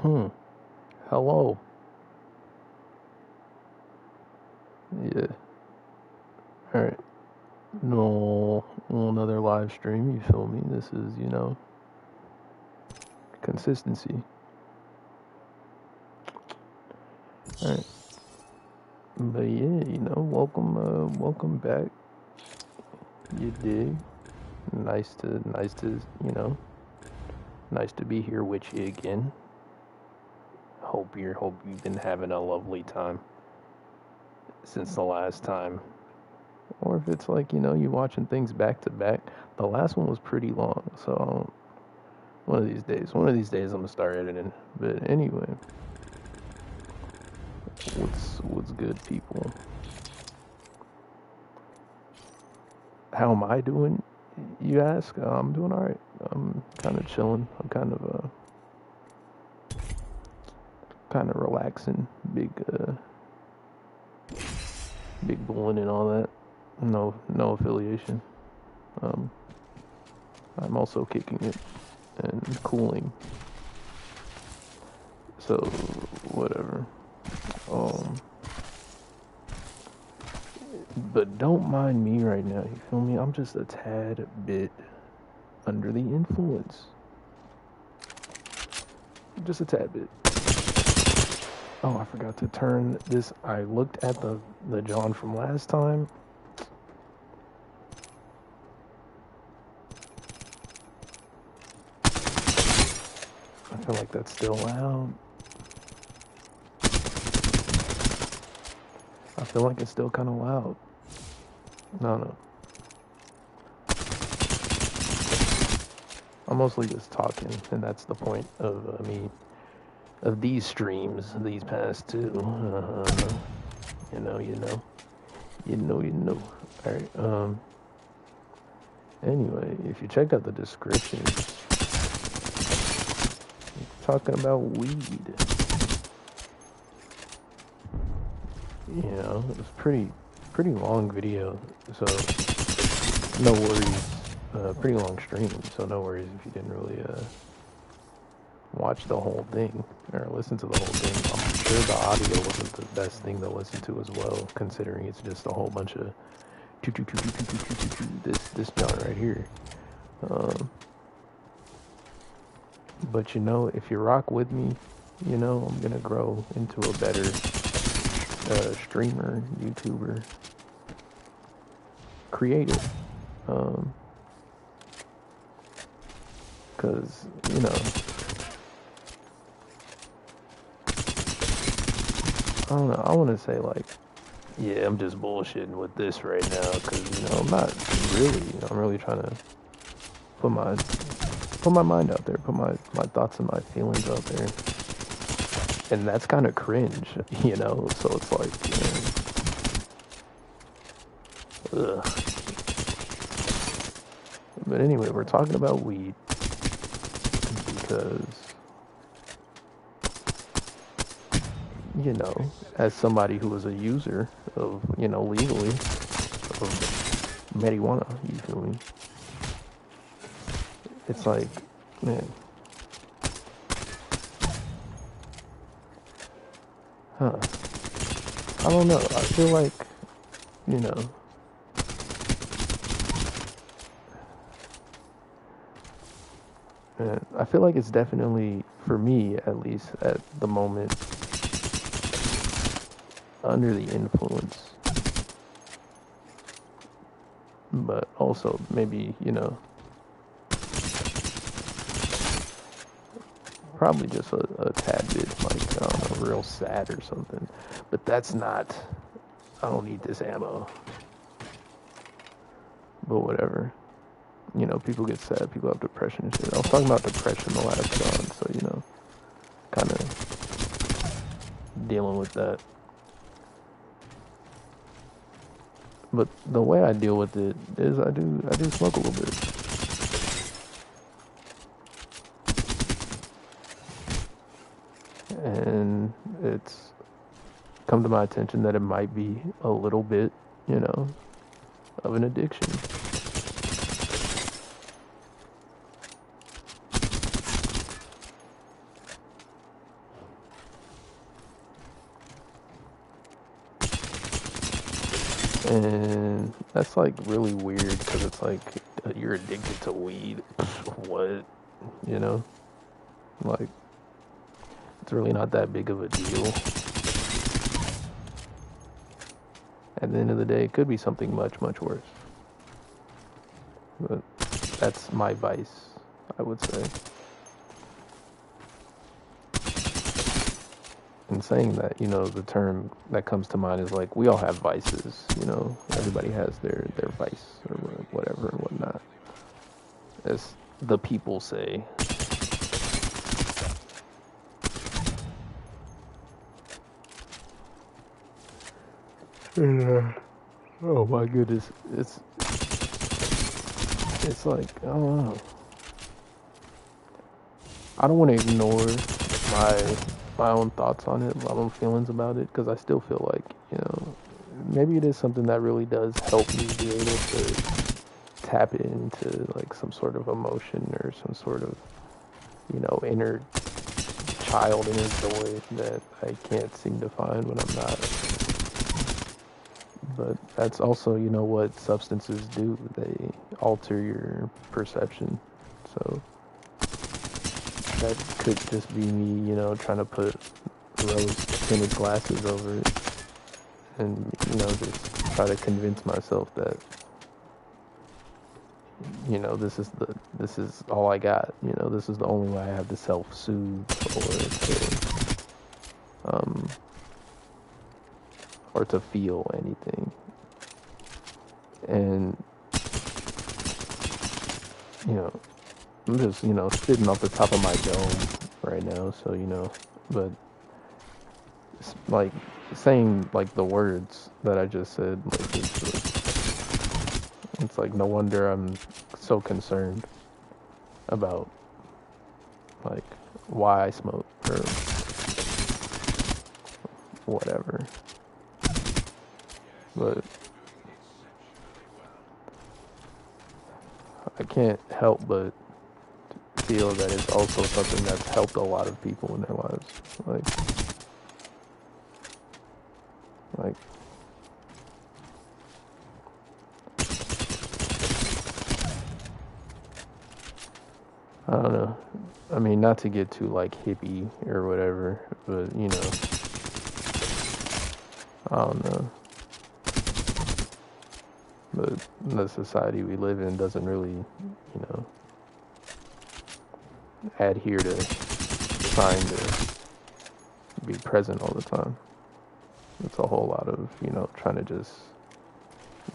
Hello. Yeah. Alright. No, another live stream, you feel me? This is, consistency. Alright. But yeah, welcome back. You dig? Nice to, nice to be here with you again. Hope you've been having a lovely time since the last time. Or if it's like, you watching things back to back. The last one was pretty long, so one of these days I'm gonna start editing. But anyway, what's good, people? How am I doing, you ask? I'm doing alright. I'm kind of chilling. I'm kind of relaxing. Big bulling and all that. No affiliation. I'm also kicking it and cooling. So whatever. But don't mind me right now, you feel me? I'm just a tad bit under the influence. Just a tad bit. Oh, I forgot to turn this. I looked at the John from last time. I feel like that's still loud. I feel like it's still kind of loud. No. I'm mostly just talking, and that's the point of me, of these streams, these past two. You know. Alright, anyway, if you check out the description, it's talking about weed. It was pretty long video, so no worries. Pretty long stream, so no worries if you didn't really watch the whole thing or listen to the whole thing. I'm sure the audio wasn't the best thing to listen to as well, considering it's just a whole bunch of this John right here. But if you rock with me, I'm gonna grow into a better streamer, YouTuber, creator. Cause I don't know. I want to say like, yeah, I'm just bullshitting with this right now, cause I'm not really. I'm really trying to put my mind out there, put my thoughts and my feelings out there, and that's kind of cringe, So it's like, ugh. But anyway, we're talking about weed because, as somebody who is a user of, legally, of marijuana, you feel me? It's like, man. I don't know. I feel like, I feel like it's definitely, for me at least, at the moment, under the influence. But also, maybe, probably just a tad bit, like, I don't know, real sad or something. But that's not, I don't need this ammo. But whatever. People get sad, people have depression and shit. I was talking about depression the last John, so, kind of dealing with that. But the way I deal with it is I do smoke a little bit. And it's come to my attention that it might be a little bit, of an addiction. And that's like really weird because it's like you're addicted to weed. What? You know? Like, it's really not that big of a deal. At the end of the day, it could be something much, much worse. But that's my vice, I would say. In saying that, you know, the term that comes to mind is like, we all have vices, you know, everybody has their vice or whatever and whatnot. As the people say. Oh my goodness, it's like, I don't know. I don't want to ignore my own thoughts on it, my own feelings about it, because I still feel like, you know, maybe it is something that really does help me be able to tap into like some sort of emotion or some sort of, you know, inner child, inner joy that I can't seem to find when I'm not. But that's also, you know, what substances do. They alter your perception. So that could just be me, you know, trying to put rose-tinted glasses over it and, you know, just try to convince myself that, you know, this is all I got. You know, this is the only way I have to self-soothe or to feel anything. And, you know, I'm just, you know, spitting off the top of my dome right now, so, you know, but it's like saying like the words that I just said, like it's like no wonder I'm so concerned about like why I smoke or whatever. But I can't help but feel that it's also something that's helped a lot of people in their lives. Like I don't know. I mean, not to get too like hippie or whatever, but you know, I don't know. But the society we live in doesn't really, you know, adhere to trying to be present all the time. It's a whole lot of, you know, trying to just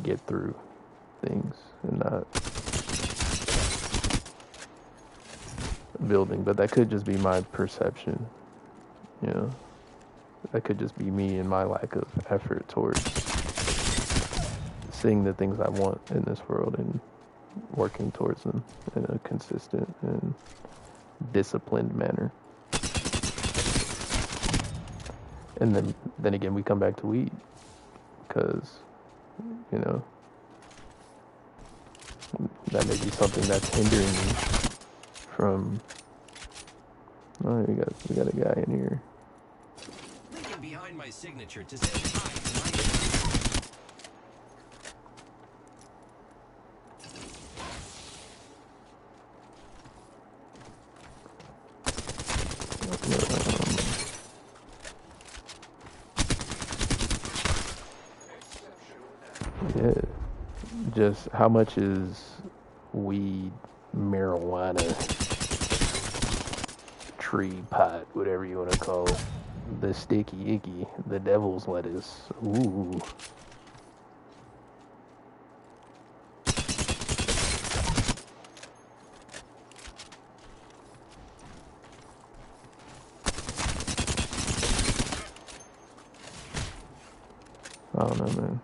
get through things and not building. But that could just be my perception, you know. That could just be me and my lack of effort towards seeing the things I want in this world and working towards them in a consistent and disciplined manner. And then again, we come back to weed because, you know, that may be something that's hindering me from. Oh, we got a guy in here. Linking behind my signature to say hi to yeah, just how much is weed, marijuana, tree, pot, whatever you want to call it, the sticky icky, the devil's lettuce. Ooh. I don't know, man.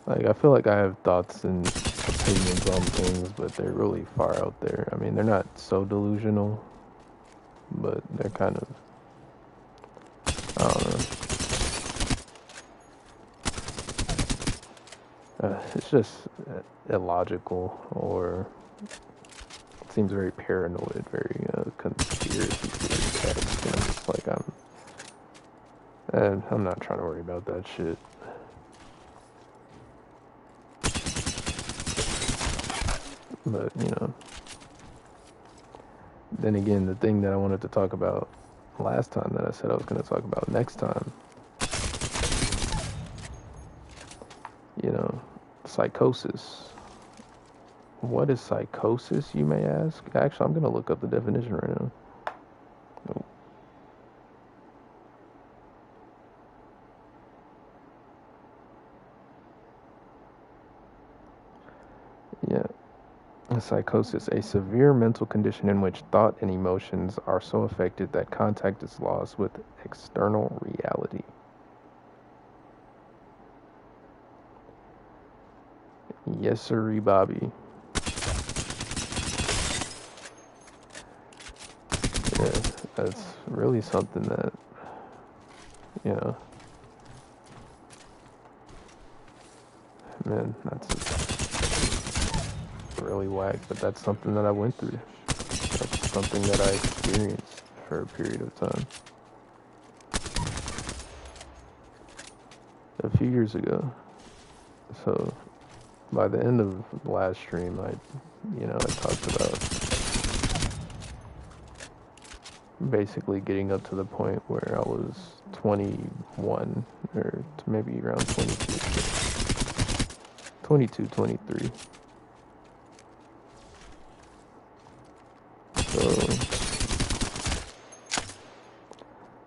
Like, I feel like I have thoughts and opinions on things, but they're really far out there. I mean, they're not so delusional, but they're kind of, I don't know. It's just illogical, or it seems very paranoid, very conspiracy theory-esque. You know, it's like And I'm not trying to worry about that shit. But, you know. Then again, the thing that I wanted to talk about last time that I said I was going to talk about next time, you know, psychosis. What is psychosis, you may ask? Actually, I'm going to look up the definition right now. Oh. Yeah. Psychosis, a severe mental condition in which thought and emotions are so affected that contact is lost with external reality. Yes, sirree, Bobby. Yeah, that's really something that, you know, man, that's really whack, but that's something that I went through. That's something that I experienced for a period of time. A few years ago. So, by the end of the last stream, I talked about basically getting up to the point where I was 21, or maybe around 22, 23. So,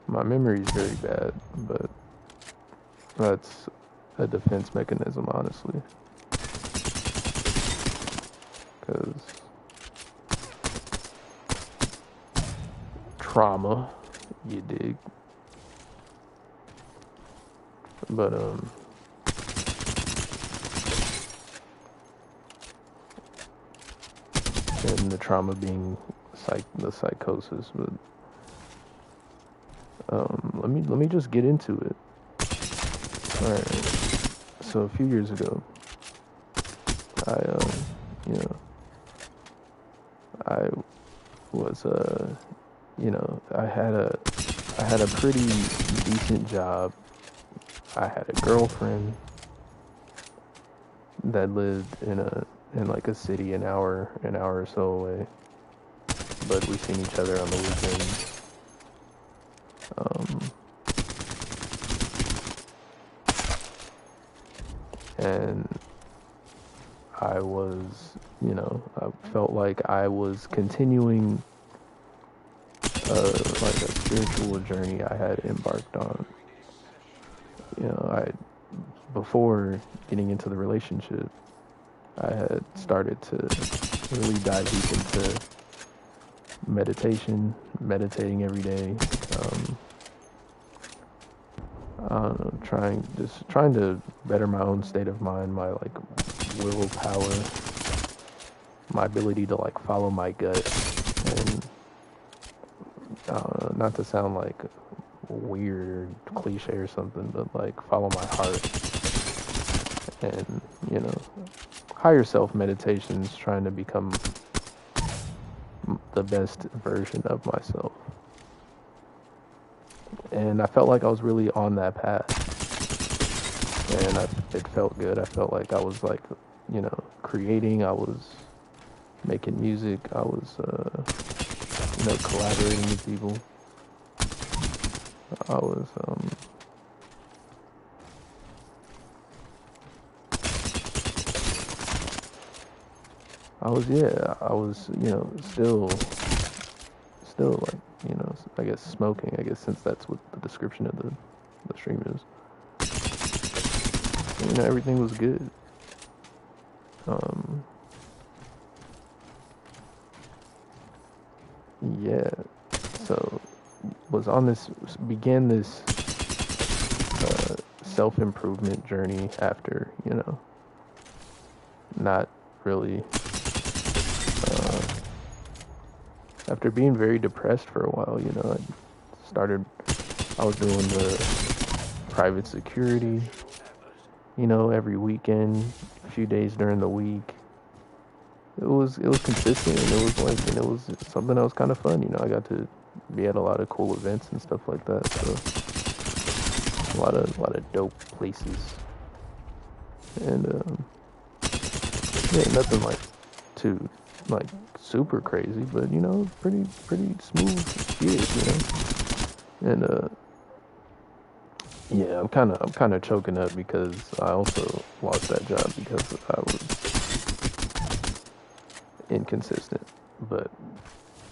my memory is very bad, but that's a defense mechanism, honestly. Because trauma, you dig? But, and the trauma being the psychosis, but, let me just get into it. Alright, so a few years ago, I was, I had a pretty decent job. I had a girlfriend that lived in like a city an hour or so away, but we seen each other on the weekends. And I was, I felt like I was continuing like a spiritual journey I had embarked on. Before getting into the relationship, I had started to really dive deep into meditating every day. I don't know, trying to better my own state of mind, my like willpower, my ability to like follow my gut, and not to sound like weird or cliche or something, but like follow my heart. And higher self meditations, trying to become the best version of myself. And I felt like I was really on that path, and it felt good. I felt like I was like, creating. I was making music. I was, collaborating with people. I was, still like, I guess smoking, I guess, since that's what the description of the stream is. Everything was good. Yeah, so began this self-improvement journey after, not really, after being very depressed for a while. I was doing the private security, every weekend, a few days during the week. It was consistent, and it was something that was kind of fun. I got to be at a lot of cool events and stuff like that. So a lot of dope places, and yeah, nothing like too like super crazy, but you know, pretty smooth gig, you know, and yeah, I'm kind of choking up because I also lost that job because I was inconsistent. But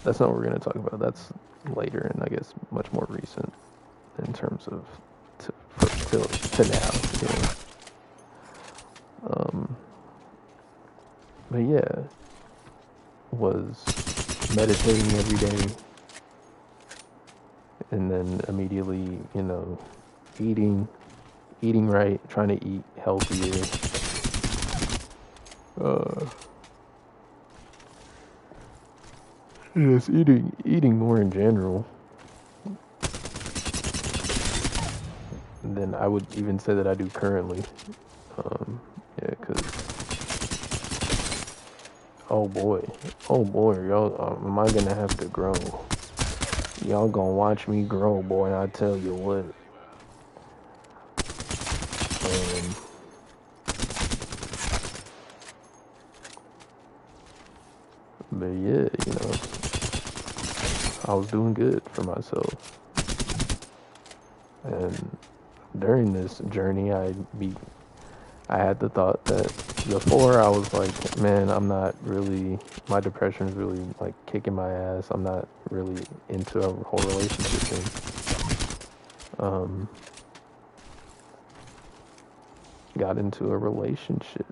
that's not what we're going to talk about. That's later and I guess much more recent in terms of to now. You know? But yeah, was meditating every day, and then immediately, you know, eating right, trying to eat healthier. Just eating more in general. Than I would even say that I do currently. Yeah, cause oh boy, y'all, am I gonna have to grow? Y'all gonna watch me grow, boy? I tell you what. But yeah, you know, I was doing good for myself, and during this journey, I had the thought that before I was like, man, I'm not really, my depression is really like kicking my ass. I'm not really into a whole relationship thing. Got into a relationship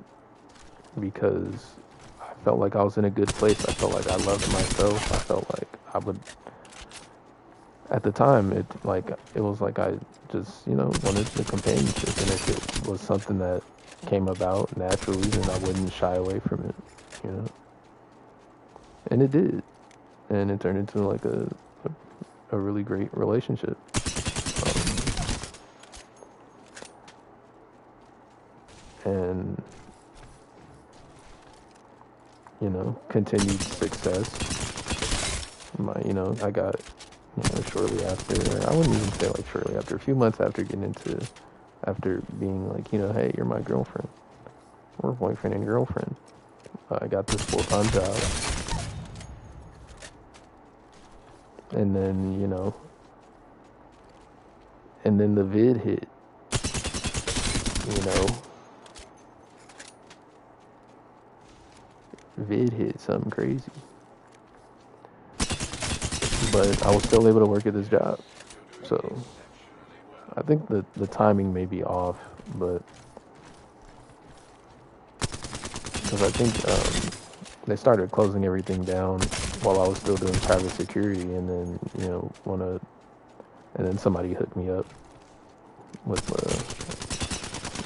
because I felt like I was in a good place. I felt like I loved myself. I felt like I would, at the time, it was like I just, you know, wanted the companionship, and if it was something that came about naturally, then I wouldn't shy away from it, you know. And it did, and it turned into like a really great relationship. And you know, continued success. You know, I got, you know, shortly after, I wouldn't even say like shortly after, a few months after after being like, you know, hey, you're my girlfriend. We're boyfriend and girlfriend. I got this full-time job. And then, you know, and then the vid hit, you know. Vid hit something crazy. But I was still able to work at this job. So I think the timing may be off, but because I think they started closing everything down while I was still doing private security, and then, you know, and then somebody hooked me up with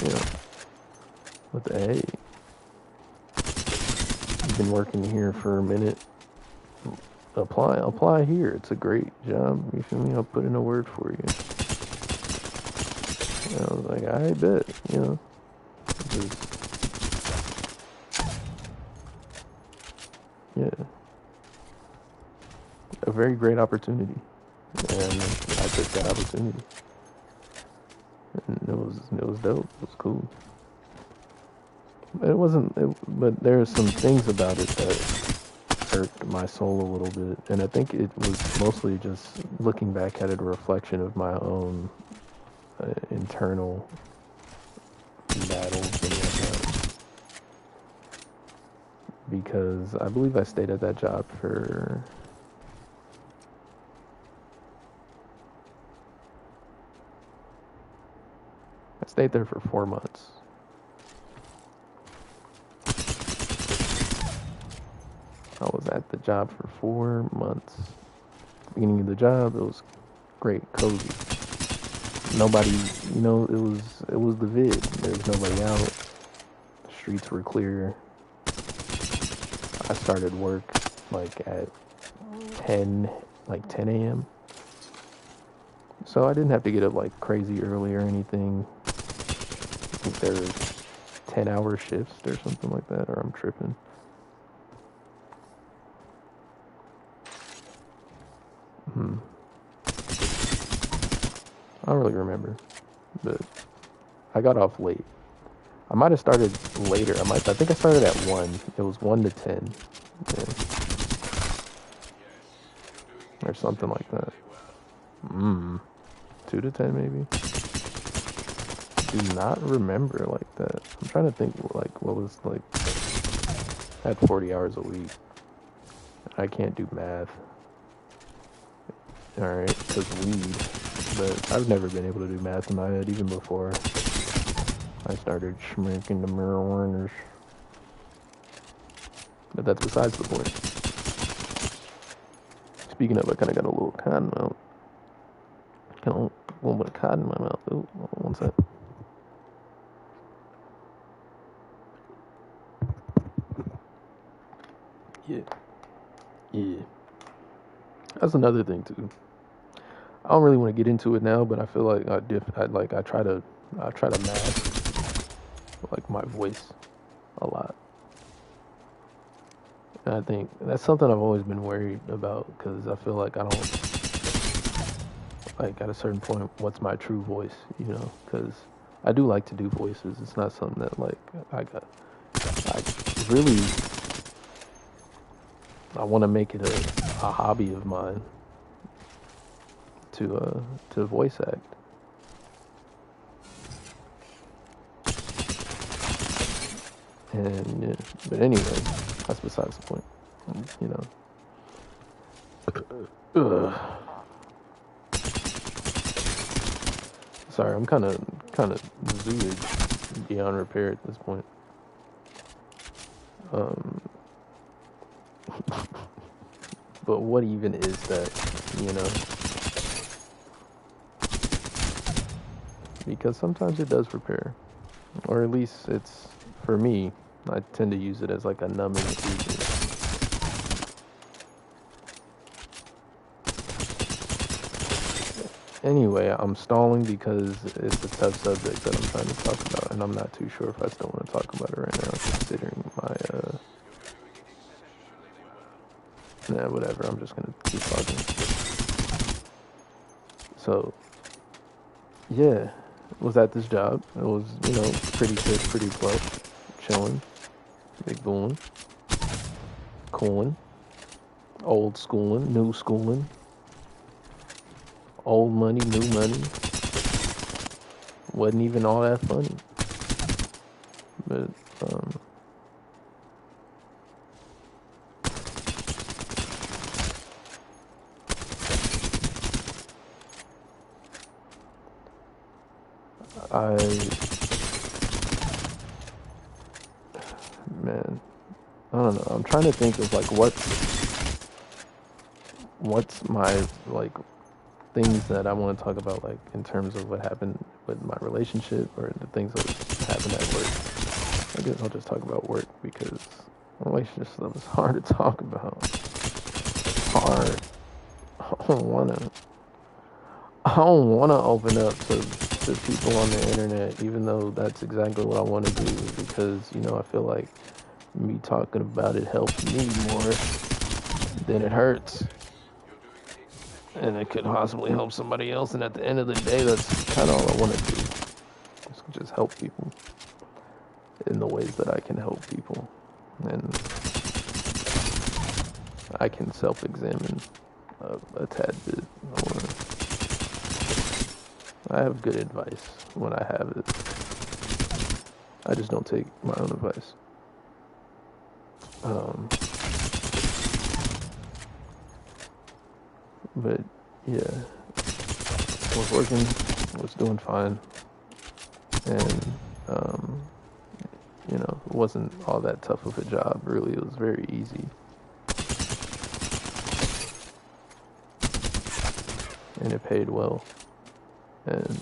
you know, with the, hey, you've been working here for a minute, apply here, it's a great job, you feel me, I'll put in a word for you. And I was like, I bet, you know, just, yeah, a very great opportunity, and I took that opportunity, and it was dope, it was cool. It wasn't, but there are some things about it that hurt my soul a little bit, and I think it was mostly just looking back at it, a reflection of my own internal battles and whatnot. Because I believe I stayed at that job for, I stayed there for 4 months. I was at the job for 4 months. Beginning of the job, it was great, cozy. Nobody, you know, it was the vid. There was nobody out. The streets were clear. I started work like at 10 a.m. So I didn't have to get up like crazy early or anything. I think there were 10-hour shifts or something like that, or I'm tripping. I don't really remember. but I got off late. I might have started later. I think I started at 1. It was 1 to 10. Yeah. Or something like that. 2 to 10 maybe. Do not remember like that. I'm trying to think like what was like. I had 40 hours a week. I can't do math. Alright, because weed. But I've never been able to do math in my head even before I started smoking the marijuanas. But that's besides the point. Speaking of, I kind of got a little cotton mouth. Kind of a little bit of cotton in my mouth. Ooh, one sec. Yeah. Yeah. That's another thing too. I don't really want to get into it now, but I feel like I try to mask like my voice a lot. And I think that's something I've always been worried about because I feel like I don't like at a certain point what's my true voice, you know? Because I do like to do voices. It's not something that like I really I want to make it a hobby of mine to voice act. And yeah, but anyway, that's besides the point. You know. Sorry, I'm kind of zooted beyond repair at this point. But what even is that? You know. Because sometimes it does repair, or at least it's for me. I tend to use it as like a numbing agent. Anyway, I'm stalling because it's a tough subject that I'm trying to talk about, and I'm not too sure if I still want to talk about it right now, considering my nah, whatever. I'm just gonna keep talking. So, yeah. Was at this job. It was, you know, pretty good, pretty close. Chilling. Big booming. Cooling. Old schooling. New schooling. Old money, new money. Wasn't even all that funny. But, man, I don't know. I'm trying to think of like what's my like things that I want to talk about, like in terms of what happened with my relationship or the things that happened at work. I guess I'll just talk about work because relationship stuff is hard to talk about. Hard. I don't wanna open up to people on the internet, even though that's exactly what I want to do, because, you know, I feel like me talking about it helps me more than it hurts. And it could possibly help somebody else, and at the end of the day, that's kind of all I want to do. Just help people in the ways that I can help people. And I can self-examine a tad bit. I have good advice when I have it. I just don't take my own advice. But yeah, was working, was doing fine, and you know, it wasn't all that tough of a job. Really, it was very easy, and it paid well. And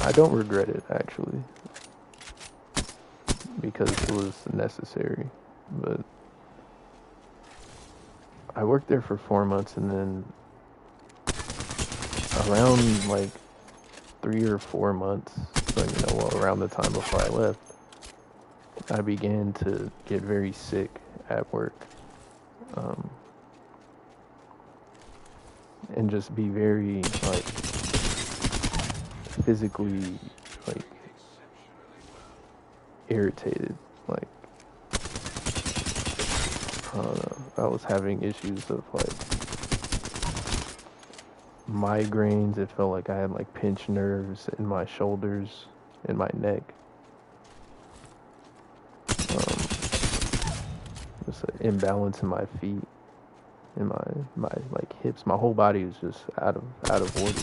I don't regret it actually, because it was necessary. But I worked there for 4 months, and then around like 3 or 4 months, so, you know, well, around the time before I left, I began to get very sick at work. um, and just be very like physically like irritated. Like I don't know. I was having issues of like migraines. It felt like I had like pinched nerves in my shoulders, in my neck. Just an imbalance in my feet, in my like hips. My whole body was just out of order.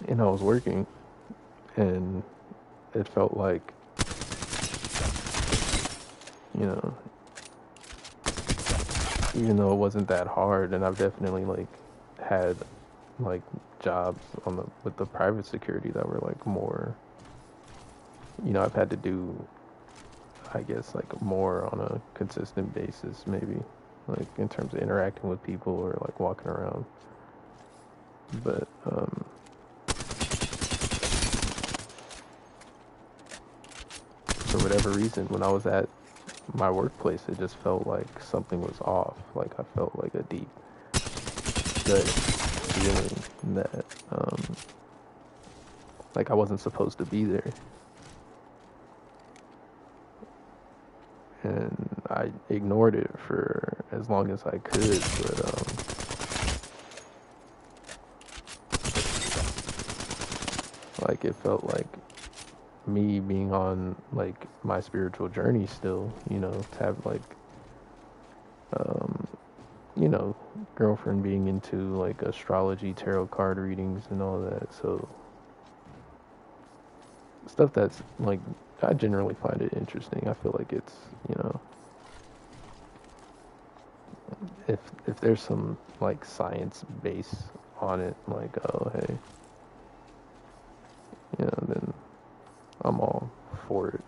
And I was working, and it felt like, you know, even though it wasn't that hard, and I've definitely like had like jobs on the with the private security that were like more, I've had to do, I guess, like more on a consistent basis, maybe, like in terms of interacting with people or like walking around. But for whatever reason, when I was at my workplace, it just felt like something was off. Like I felt like a deep gut feeling that like I wasn't supposed to be there. And I ignored it for as long as I could, but like it felt like me being on like my spiritual journey still, to have like girlfriend being into like astrology, tarot card readings and all that. So stuff that's like, I generally find it interesting. I feel like it's, if there's some like science base on it, like, oh hey, then I'm all for it.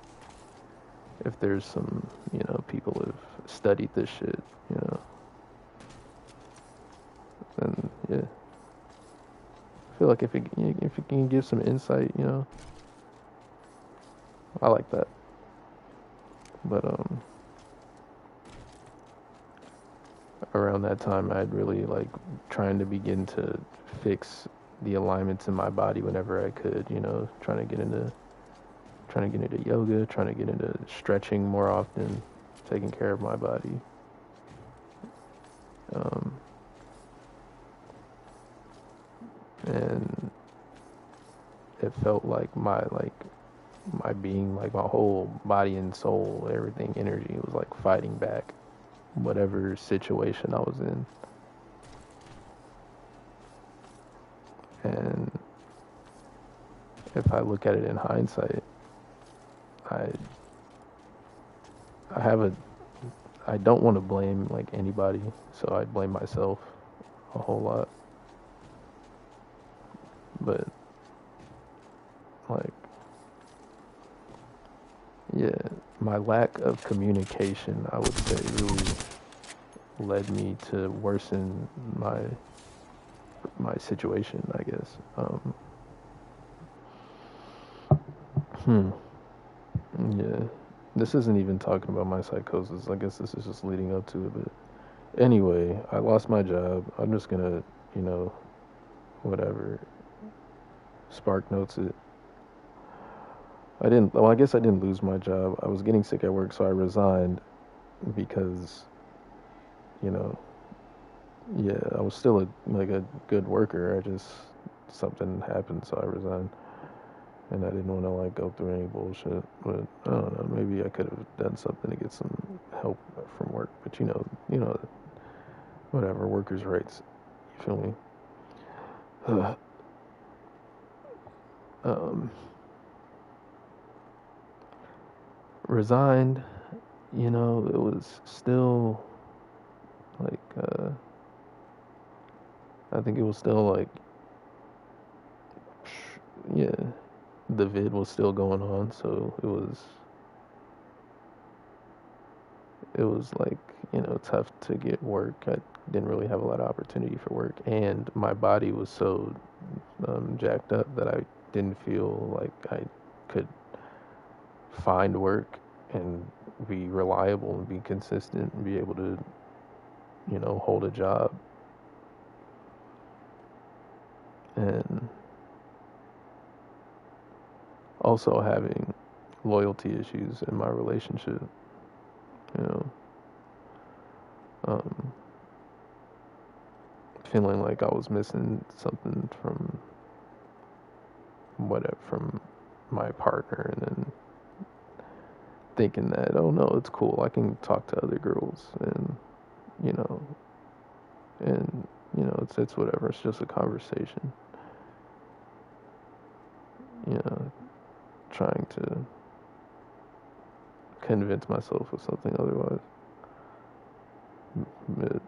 If there's some, people who've studied this shit, then yeah. I feel like if it can give some insight, I like that. But around that time, I'd really like trying to begin to fix the alignments in my body whenever I could, trying to get into yoga, trying to get into stretching more often, taking care of my body. And it felt like my being, like my whole body and soul, everything, energy was like fighting back whatever situation I was in. And if I look at it in hindsight, I I don't want to blame like anybody, so I blame myself a whole lot. But like, yeah, my lack of communication, I would say, really led me to worsen my situation, I guess. Yeah. This isn't even talking about my psychosis. I guess this is just leading up to it. But anyway, I lost my job. I'm just gonna, whatever, spark notes it. I guess I didn't lose my job. I was getting sick at work, so I resigned because, you know, yeah, I was still a good worker. Something happened, so I resigned. And I didn't want to like go through any bullshit. But I don't know, maybe I could have done something to get some help from work. But whatever, workers' rights. You feel me? Um, Resigned. It was still like I think it was still like, yeah, the vid was still going on, so it was like, tough to get work. I didn't really have a lot of opportunity for work, and my body was so jacked up that I didn't feel like I could find work and be reliable and be consistent and be able to, hold a job. And also having loyalty issues in my relationship, you know, um, feeling like I was missing something from from my partner, and then thinking that, oh no, it's cool, I can talk to other girls, and you know, it's whatever, it's just a conversation, trying to convince myself of something otherwise. But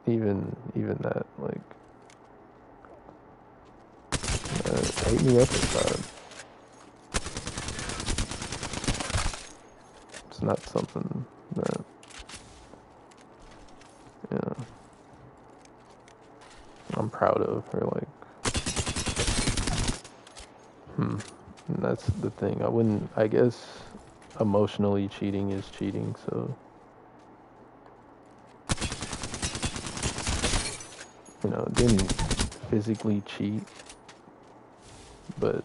even that, like, ate me up inside. It's not something that, I'm proud of, or like, and that's the thing. I guess emotionally cheating is cheating, so, didn't physically cheat, but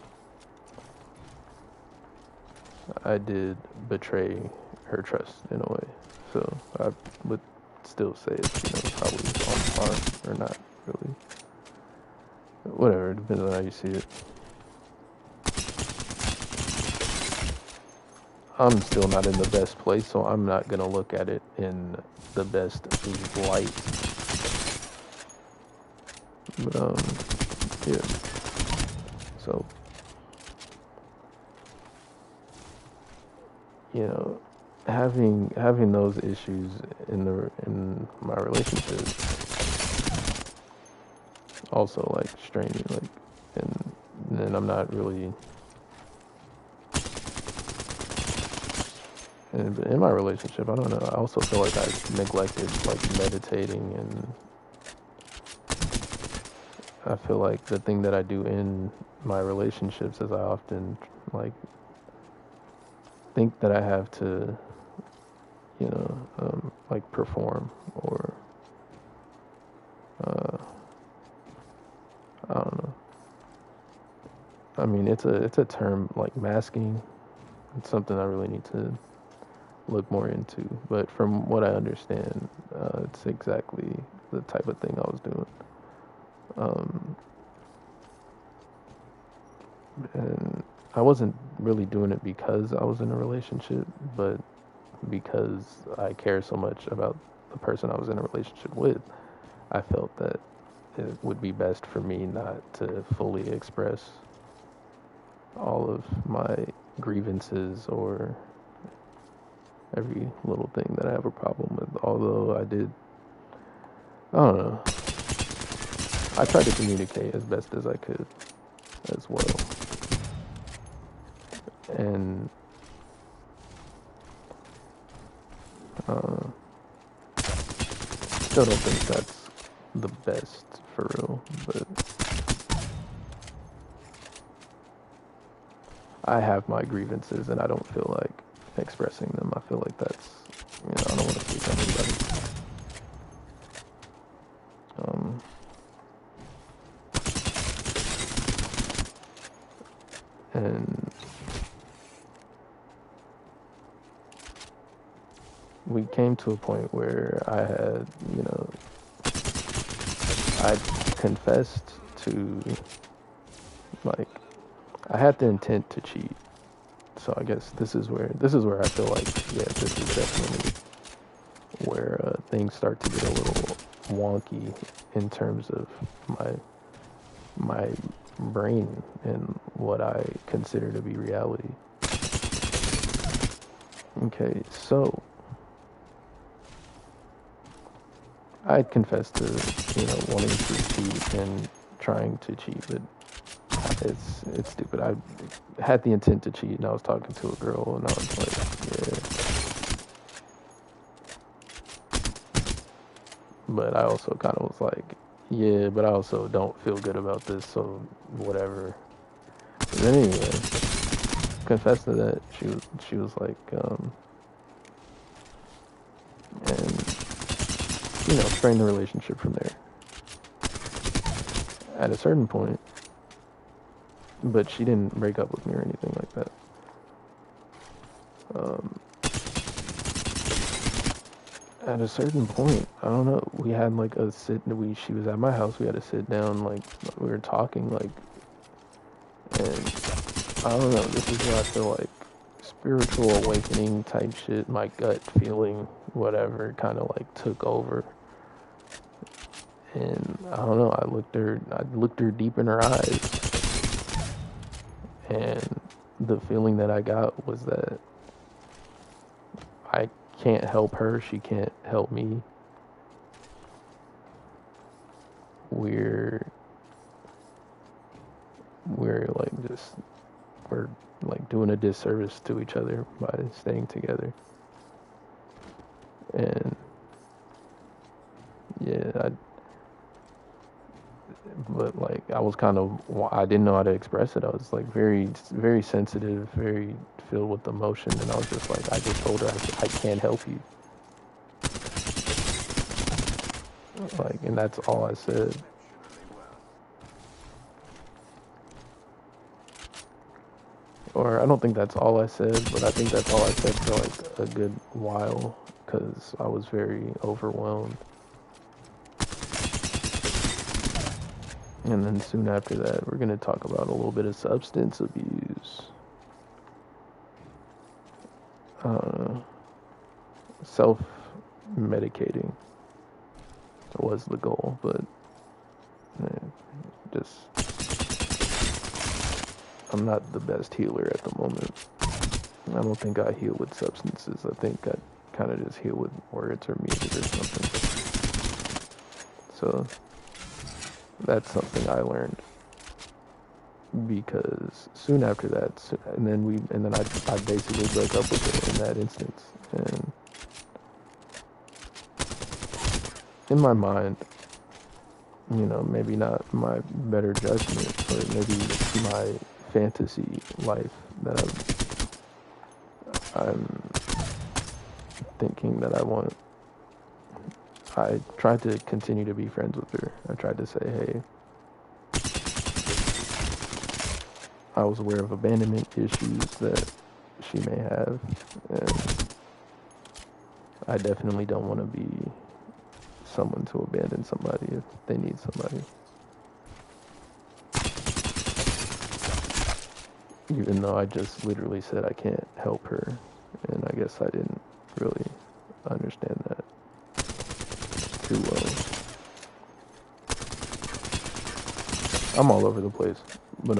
I did betray her trust in a way. So I would still say it's, probably on par, or not really. Whatever, it depends on how you see it. I'm still not in the best place, so I'm not gonna look at it in the best light. But yeah. So, having those issues in my relationship also, like, straining, like, and then I'm not really, and in my relationship, I don't know, I also feel like I neglected, like, meditating, and I feel like the thing that I do in my relationships is I often, like, think that I have to, like, perform, or I don't know. I mean, it's a term, like, masking. It's something I really need to look more into. But from what I understand, it's exactly the type of thing I was doing. And I wasn't really doing it because I was in a relationship, but because I care so much about the person I was in a relationship with, I felt that it would be best for me not to fully express all of my grievances or every little thing that I have a problem with. Although I don't know, I tried to communicate as best as I could as well. And still don't think that's the best for real, but I have my grievances and I don't feel like expressing them. I feel like that's, I don't want to speak on anybody. And we came to a point where I had, I confessed to, like, I had the intent to cheat. So I guess this is where I feel like, yeah, this is definitely where things start to get a little wonky in terms of my brain and what I consider to be reality. Okay, so I had confessed to, wanting to cheat and trying to cheat, but it's stupid. I had the intent to cheat, and I was talking to a girl, and I was like, yeah. But I also kind of was like, yeah, but I also don't feel good about this, so whatever. But anyway, confessed to that. She was like, and strained the relationship from there. At a certain point, but she didn't break up with me or anything like that. At a certain point, I don't know, we had like she was at my house, we had to sit down, like, we were talking, like, and I don't know, this is where I feel like spiritual awakening type shit, my gut feeling, whatever, kind of like took over. And I don't know, I looked her deep in her eyes, and the feeling that I got was that I can't help her, she can't help me. We're like doing a disservice to each other by staying together. And yeah, but like I didn't know how to express it. I was like very, very sensitive, very filled with emotion, and I was just like, I just told her I can't help you. Like, and that's all I said. Or I don't think that's all I said, but I think that's all I said for like a good while, because I was very overwhelmed. And then soon after that, we're going to talk about a little bit of substance abuse. Self-medicating was the goal, but I'm not the best healer at the moment. I don't think I heal with substances. I think I kind of just heal with words or music or something. So that's something I learned, because soon after that, and then I basically broke up with her in that instance. And in my mind, maybe not my better judgment, or maybe my fantasy life that I'm thinking that I want. I tried to continue to be friends with her. I tried to say, hey, I was aware of abandonment issues that she may have, and I definitely don't want to be someone to abandon somebody if they need somebody. Even though I just literally said I can't help her, and I guess I didn't really understand that too well. I'm all over the place, but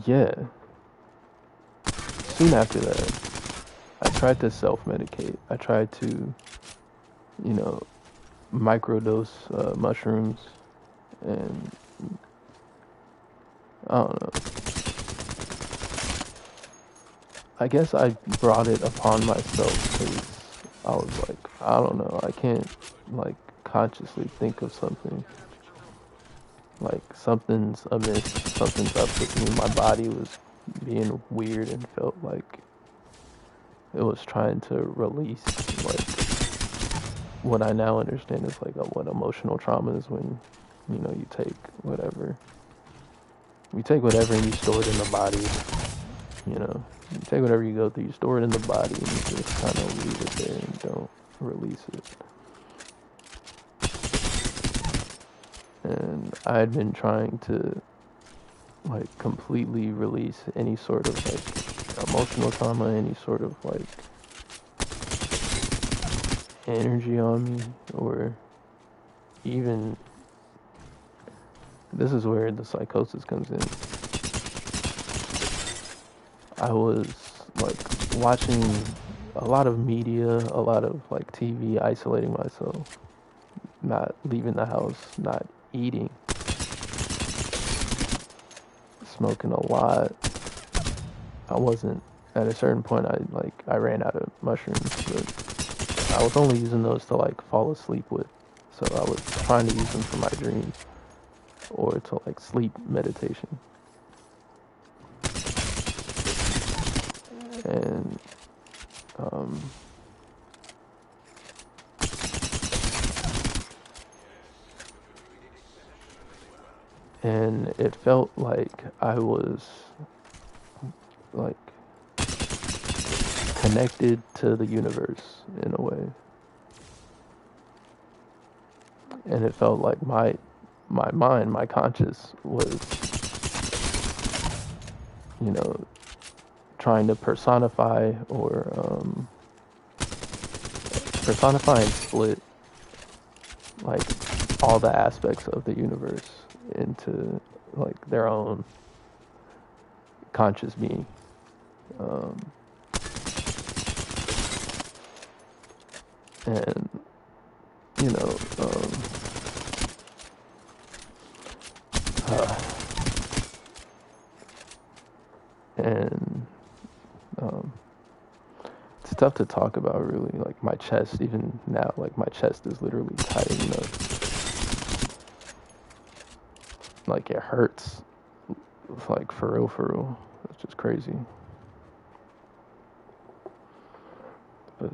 yeah. Soon after that, I tried to self-medicate. I tried to, microdose mushrooms, and I don't know. I guess I brought it upon myself because I was like, I don't know, I can't like consciously think of something. Like something's amiss, something's up with me. My body was being weird and felt like it was trying to release, like, what I now understand is like what emotional trauma is, when you take whatever and you store it in the body. You take whatever you go through, you store it in the body, and you just kind of leave it there and don't release it. And I had been trying to like completely release any sort of like emotional trauma, any sort of like energy on me, or even, this is where the psychosis comes in. I was like watching a lot of media, a lot of like TV, isolating myself, not leaving the house, not eating, smoking a lot. At a certain point, I ran out of mushrooms, but I was only using those to like fall asleep with. So I was trying to use them for my dreams, or to like sleep meditation. and um, and it felt like I was like connected to the universe in a way, and it felt like my mind, my conscious was, you know, trying to personify or personify and split like all the aspects of the universe into like their own conscious being. Um, and you know, uh, and um, it's tough to talk about really. Like my chest, even now, like my chest is literally tightening up. Like it hurts. Like for real, for real. It's just crazy. But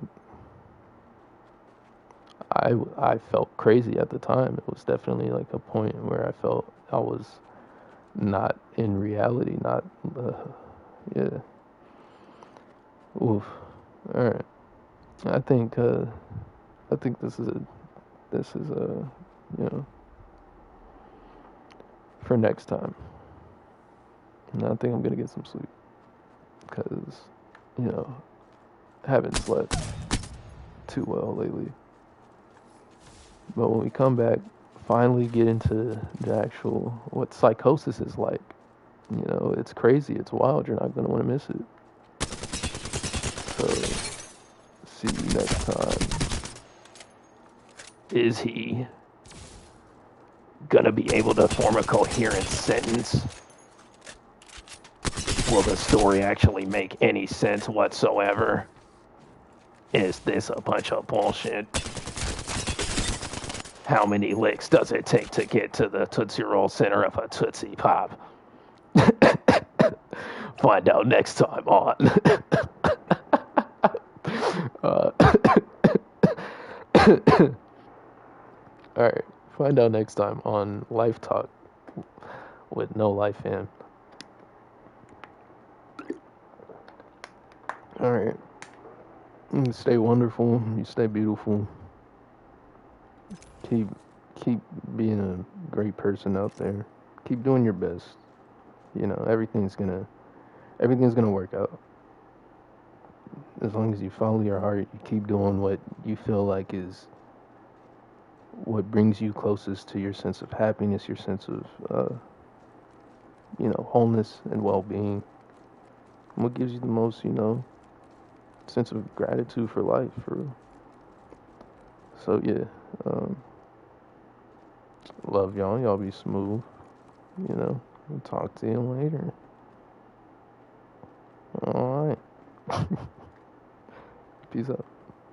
I felt crazy at the time. It was definitely like a point where I felt I was not in reality. Not yeah. Oof. All right. I think I think this is a you know for next time. And I think I'm gonna get some sleep because you know I haven't slept too well lately. But when we come back, finally get into the actual what psychosis is like. You know, it's crazy. It's wild. You're not gonna want to miss it. So, see you next time. Is he gonna be able to form a coherent sentence? Will the story actually make any sense whatsoever? Is this a bunch of bullshit? How many licks does it take to get to the Tootsie Roll center of a Tootsie Pop? Find out next time on. uh, all right. Find out next time on Life Talk with Knowlifefam. All right. You stay wonderful. You stay beautiful. Keep keep being a great person out there. Keep doing your best. You know, everything's gonna work out. As long as you follow your heart, you keep doing what you feel like is what brings you closest to your sense of happiness, your sense of wholeness and well-being. What gives you the most, sense of gratitude for life, for so yeah. Love y'all. Y'all be smooth. We'll talk to you later. All right. Peace out.